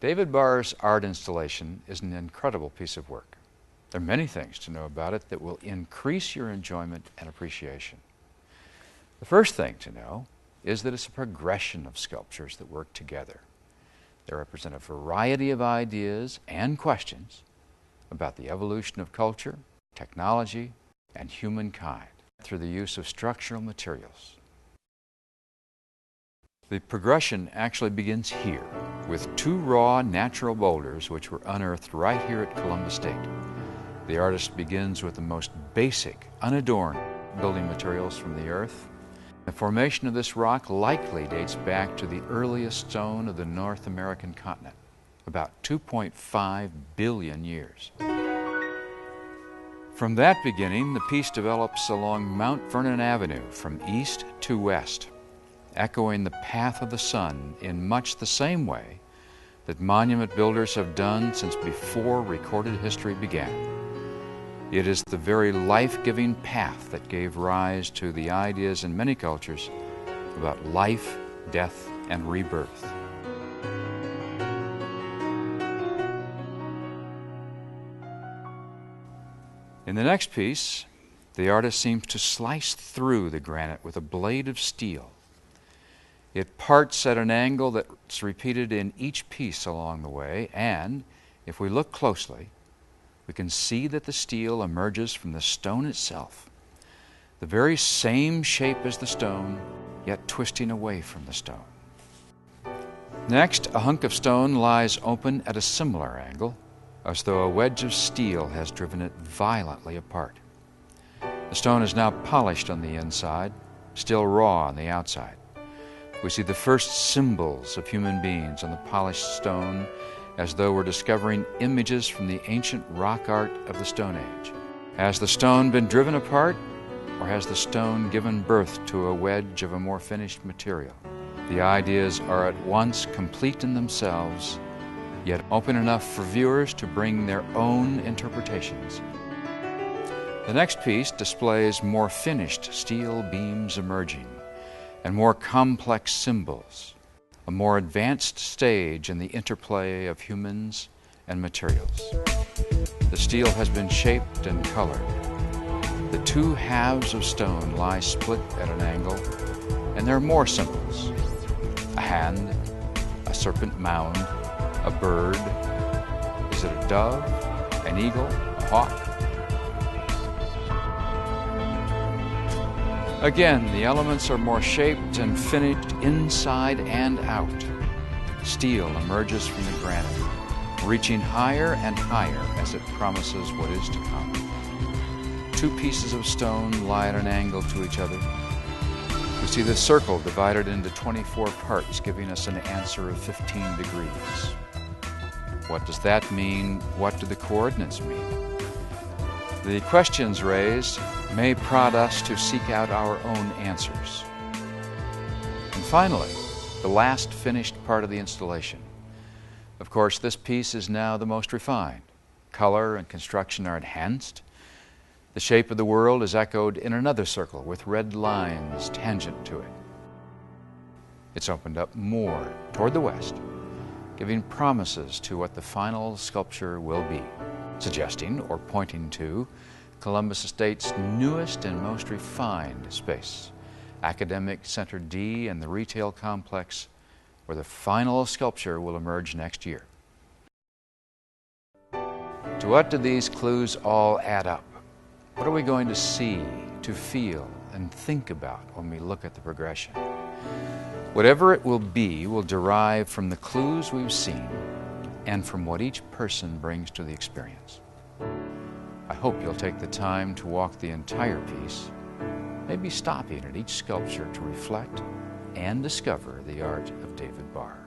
David Barr's art installation is an incredible piece of work. There are many things to know about it that will increase your enjoyment and appreciation. The first thing to know is that it's a progression of sculptures that work together. They represent a variety of ideas and questions about the evolution of culture, technology, and humankind through the use of structural materials. The progression actually begins here with two raw natural boulders which were unearthed right here at Columbus State. The artist begins with the most basic, unadorned building materials from the earth. The formation of this rock likely dates back to the earliest stone of the North American continent, about 2.5 billion years. From that beginning, the piece develops along Mount Vernon Avenue from east to west, echoing the path of the sun in much the same way that monument builders have done since before recorded history began. It is the very life-giving path that gave rise to the ideas in many cultures about life, death, and rebirth. In the next piece, the artist seems to slice through the granite with a blade of steel. It parts at an angle that's repeated in each piece along the way, and if we look closely, we can see that the steel emerges from the stone itself, the very same shape as the stone, yet twisting away from the stone. Next, a hunk of stone lies open at a similar angle, as though a wedge of steel has driven it violently apart. The stone is now polished on the inside, still raw on the outside. We see the first symbols of human beings on the polished stone, as though we're discovering images from the ancient rock art of the Stone Age. Has the stone been driven apart, or has the stone given birth to a wedge of a more finished material? The ideas are at once complete in themselves, yet open enough for viewers to bring their own interpretations. The next piece displays more finished steel beams emerging, and more complex symbols, a more advanced stage in the interplay of humans and materials. The steel has been shaped and colored. The two halves of stone lie split at an angle, and there are more symbols. A hand, a serpent mound, a bird. Is it a dove, an eagle, a hawk? Again, the elements are more shaped and finished inside and out. Steel emerges from the granite, reaching higher and higher as it promises what is to come. Two pieces of stone lie at an angle to each other. We see the circle divided into 24 parts, giving us an answer of 15 degrees. What does that mean? What do the coordinates mean? The questions raised may prod us to seek out our own answers. And finally, the last finished part of the installation. Of course, this piece is now the most refined. Color and construction are enhanced. The shape of the world is echoed in another circle with red lines tangent to it. It's opened up more toward the west, giving promises to what the final sculpture will be, suggesting or pointing to Columbus Estate's newest and most refined space, Academic Center D and the retail complex, where the final sculpture will emerge next year. To what do these clues all add up? What are we going to see, to feel, and think about when we look at the progression? Whatever it will be will derive from the clues we've seen and from what each person brings to the experience. I hope you'll take the time to walk the entire piece, maybe stopping at each sculpture to reflect and discover the art of David Barr.